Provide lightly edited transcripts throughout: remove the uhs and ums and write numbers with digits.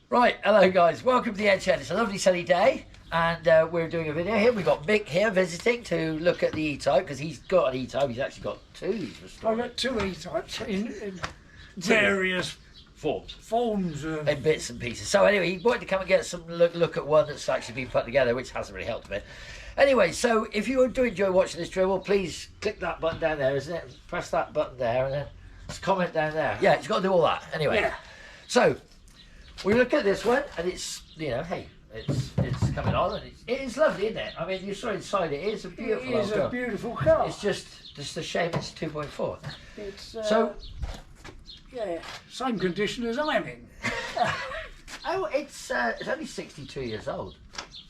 Right, hello guys, welcome to the EdShed. It's a lovely sunny day and we're doing a video here. We've got Mick here visiting to look at the E-type because he's got an E-type. He's actually got two he's restored. I've got two E-types in various forms in bits and pieces. So anyway, he wanted to come and get some look at one that's actually been put together, which hasn't really helped a bit. Anyway, so if you do enjoy watching this drill, please click that button down there, isn't it? Press that button there and then just comment down there. Yeah, it's got to do all that. Anyway, yeah. So we look at this one and it's, you know, hey, it's coming on and it is lovely, isn't it? I mean, you saw inside it is a beautiful It is a beautiful car. It's just a shame it's 2.4. It's so yeah, same condition as I'm in. Oh, it's only 62 years old.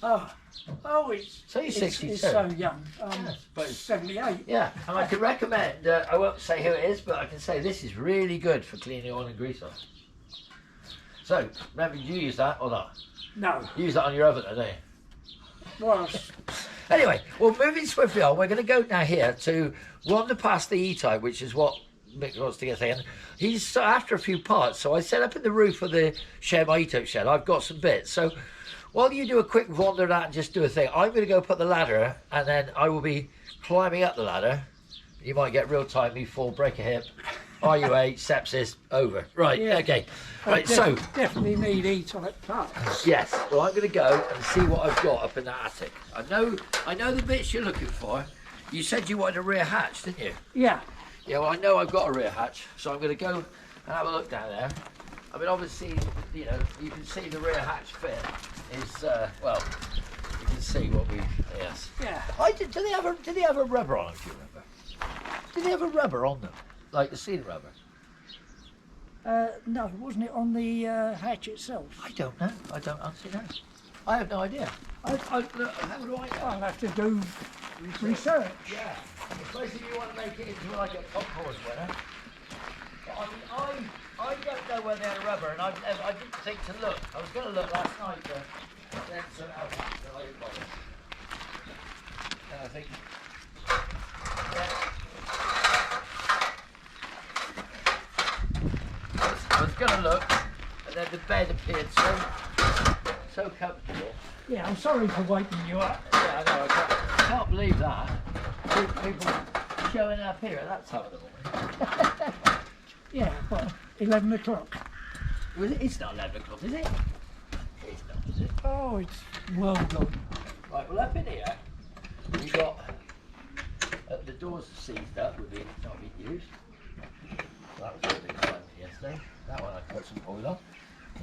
Oh, it's so you're 62. It's so young. But 78. Yeah, and I can recommend. I won't say who it is, but I can say this is really good for cleaning oil and grease off. So, remember, you use that or not? No. You use that on your oven, don't you? Well, anyway, well, moving swiftly on, we're going to go now here to wander past the E-type, which is what Mick wants to get saying. He's after a few parts, so I set up in the roof of the shed, my E-type shed. I've got some bits. So, while you do a quick wander of that and just do a thing, I'm going to go put the ladder, and then I will be climbing up the ladder. You might get real time, me fall, break a hip. RUA, sepsis, over. Right, yeah. Okay. Right, so definitely need E-type parts. Yes. Well, I'm going to go and see what I've got up in that attic. I know the bits you're looking for. You said you wanted a rear hatch, didn't you? Yeah. Yeah. Well, I know I've got a rear hatch, so I'm going to go and have a look down there. I mean, obviously, you know, you can see the rear hatch fit is well. You can see what we. Yes. Yeah. Did they have a rubber on them? Do you remember? Did they have a rubber on them? Like the sealing rubber? No, wasn't it on the hatch itself? I don't know. I don't honestly know. I have no idea. Look, how do I know? I'll have to do research. Yeah. Especially if you want to make it into like a popcorn winner. But I mean, I don't know where they had a rubber, and I didn't think to look. I was going to look last night, but then something else happened, so I didn't bother. And I think, yeah. I was going to look, and then the bed appeared so comfortable. Yeah, I'm sorry for waking you up. Yeah, I know. I can't believe that. People showing up here at that time of the morning. Yeah, well, 11 o'clock. It's not 11 o'clock, is it? It's not, is it? Oh, it's well done. Right, well, up in here, we've got the doors are seized up, not being used. So that was a big fun yesterday. That one I put some oil on.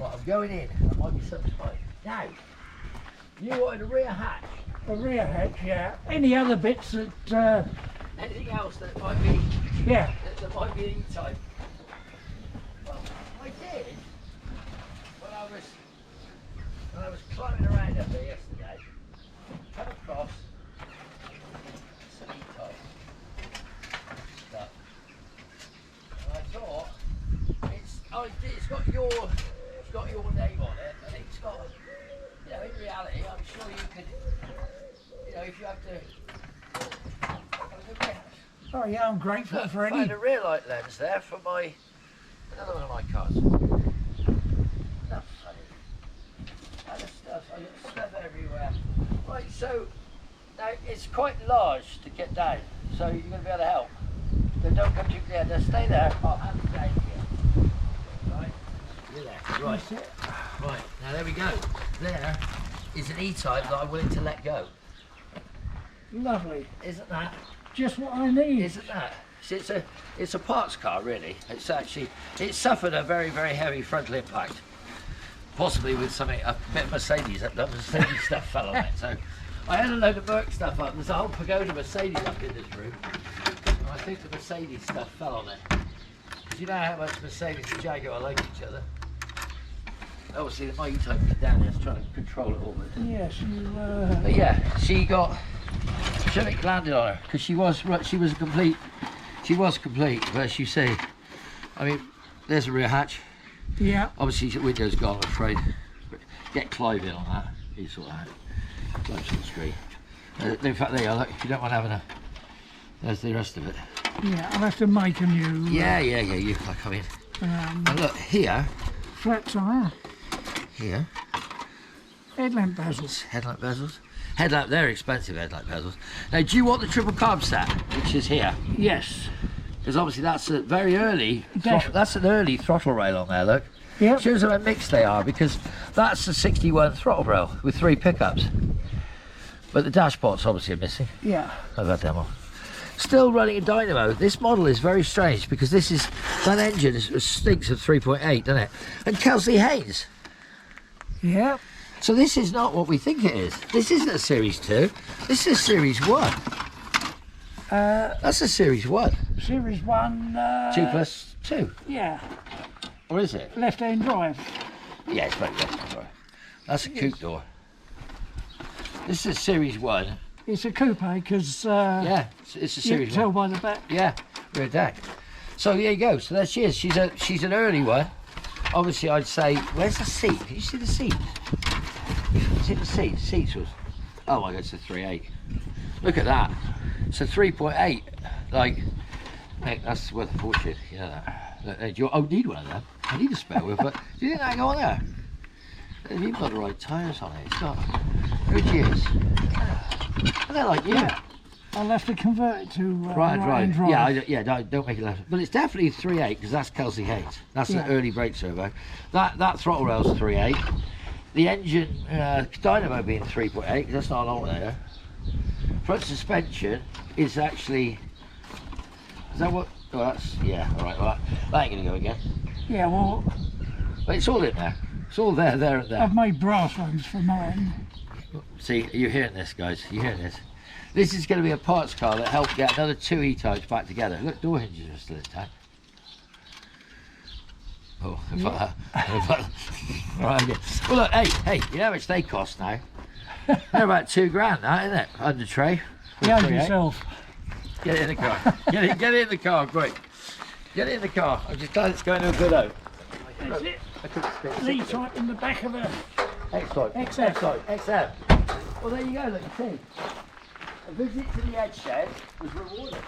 Right, I'm going in. That might be something right. Now, you wanted a rear hatch. A rear hatch, yeah. Any other bits that... Anything else that might be... Yeah. That might be E-type. Well, I did. When I was climbing around up there yesterday, come across some E-type stuff. And I thought, it's got your name on it, and it's got, you know, in reality, I'm sure you could, you know, if you have to. Oh yeah, I'm grateful for I any. found a rear light lens there for another one of my cars. That's funny. Other stuff, I got stuff everywhere. Right, so now it's quite large to get down, so you're going to be able to help. So don't come too clear. Just stay there. I'll hand it down here. Right, you're there. Right. Right, now there we go. There is an E-type that I'm willing to let go. Lovely. Isn't that? Just what I need. Isn't that? See, it's a parts car, really. It suffered a very, very heavy frontal impact, possibly with a bit of Mercedes. That Mercedes stuff fell on it. So I had a load of Merc stuff up. There's a whole pagoda Mercedes up in this room, and I think the Mercedes stuff fell on it. Because you know how much Mercedes and Jaguar like each other. Obviously, my E-type is down there, trying to control it all. Yes, But yeah, something landed on her because she was complete, as you say. I mean, there's a rear hatch. Yeah. Obviously the window's gone, I'm afraid. Get Clive in on that. He's sort that. Clive's on the screen. In fact, there you are. Look, if you don't mind having there's the rest of it. Yeah, I'll have to make a new. Yeah. You like, I mean. And look here. flaps on Here. there. Headlamp bezels. Headlight bezels. Headlamp, they're expensive headlight bezels. Now, do you want the triple carb set, which is here? Yes. Because obviously that's a very early, Dash- that's an early throttle rail on there, look. Yep. Shows how mixed they are, because that's a 61 throttle rail with 3 pickups. But the dashboards obviously are missing. Yeah. I've had them on. Still running a dynamo. This model is very strange because that engine stinks of 3.8, doesn't it? And Kelsey Haynes. Yep. So this is not what we think it is. This isn't a Series 2. This is Series 1. That's a Series 1. Series 1. 2 plus 2. Yeah. Or is it? Left-hand drive. Yeah, it's very left. Sorry. That's a coupe door. This is Series 1. It's a coupe because Yeah, it's a you Series can tell 1. by the back. Yeah, rear deck. So there you go. So there she is. She's an early one. Obviously, I'd say, where's the seat? Can you see the seat? See the seat? Seats was. Oh my God, it's a 3.8. Look at that. It's a 3.8. Like, mate, that's worth a fortune. Yeah. I need one of them. I need a spare wheel, but do you think I can go on there? They've even got the right tyres on it. It's got good years. And they're like, yeah. I'll have to convert it to Right right-hand drive. Yeah, don't make it left. But it's definitely 3.8 because that's Kelsey Haynes. That's Yeah. an early brake servo. That throttle rail's 3.8. The engine dynamo being 3.8 because that's not an alternator. Front suspension is actually. Is that what? Oh, that's yeah. All right. Well, that ain't gonna go again. Yeah, well, But it's all in there. It's all there, and there. I've made brass ones for mine. See, you're hearing this, guys. You're hearing this. This is going to be a parts car that helped get another 2 E-types back together. Look, door hinges are still intact. Oh, in fact, right, okay. Well, look, hey, you know how much they cost now? They're about £2,000 now, isn't it? Under tray. Behind yourself. Get it in the car. Get it in the car, quick. Get it in the car. I'm just glad it's going to a good home. That's it. I couldn't speak. Lead type in the back of the X-type. XF. X-type. XF. Well, there you go, look, you see. A visit to the EdShed was rewarding.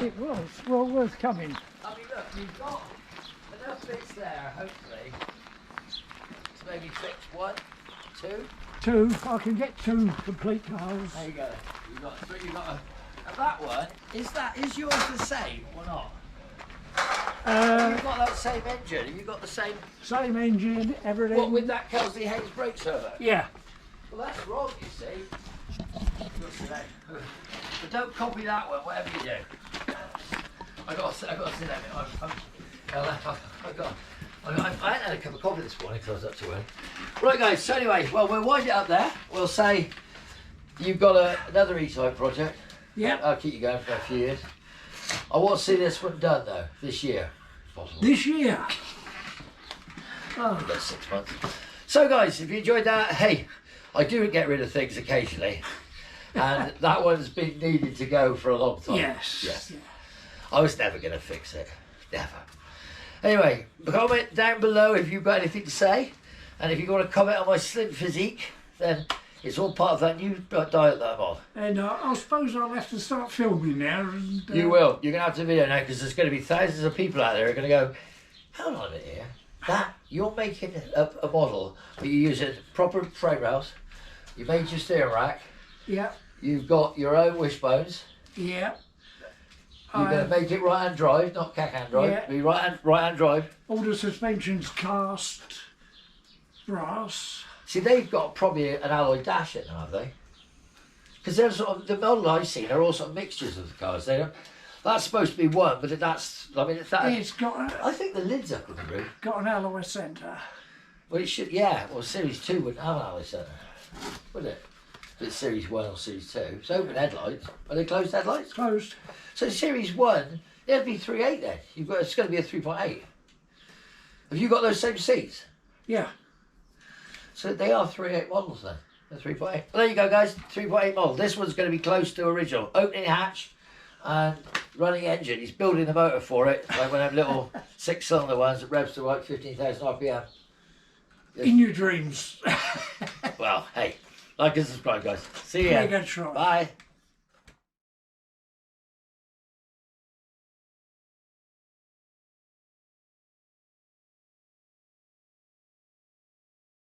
It was. Well worth coming. I mean, look, you've got enough bits there, hopefully, to maybe fix 1, 2. 2. I can get 2 complete cars. There you go. You've got 3, you've got a... And that one, is yours the same or not? You've got that same engine, have you got the same... Same engine, everything. What, with that Kelsey Haynes brake servo? Yeah. Well, that's wrong, you see. But don't copy that one, whatever you do. I got to sit there. I hadn't had a cup of coffee this morning because I was up too early. Right, guys. So anyway, well, we'll wind it up there. We'll say you've got another E-type project. Yeah. I'll keep you going for a few years. I want to see this one done though this year, if possible. This year. Oh, about 6 months. So, guys, if you enjoyed that, hey, I do get rid of things occasionally. And that one's been needed to go for a long time. Yes. Yes. I was never going to fix it. Never. Anyway, comment down below if you've got anything to say. And if you want to comment on my slim physique, then it's all part of that new diet that I'm on. And I suppose I'll have to start filming now. And, You will. You're going to have to video now because there's going to be thousands of people out there who are going to go, hold on a minute here. You're making a model, but you're using proper frame rails. You made your steering rack. Yeah. You've got your own wishbones. Yeah. You're going to make it right-hand drive, not cack-hand drive. Yeah. Be right-hand drive. All the suspensions cast brass. See, they've got probably an alloy dash in them, have they? Because they're sort of, the model I've seen are all sort of mixtures of the cars. They don't. That's supposed to be one, but that's. I mean, it's that. It's got I think the lid's up on the roof. got an alloy centre. Well, it should. Yeah. Well, Series 2 wouldn't have an alloy centre, would it? If it's Series 1 or Series 2. It's open headlights. Are they closed headlights? Closed. So Series 1, it'd be 3.8 then. It's going to be a 3.8. Have you got those same seats? Yeah. So they are 3.8 models then. They're 3.8. Well, there you go, guys. 3.8 model. This one's going to be close to original. Opening hatch and running engine. He's building the motor for it. Like one of them little 6-cylinder ones that revs to like 15,000 RPM. In your dreams. Well, hey, like and subscribe, guys. See ya. Very good try. Bye.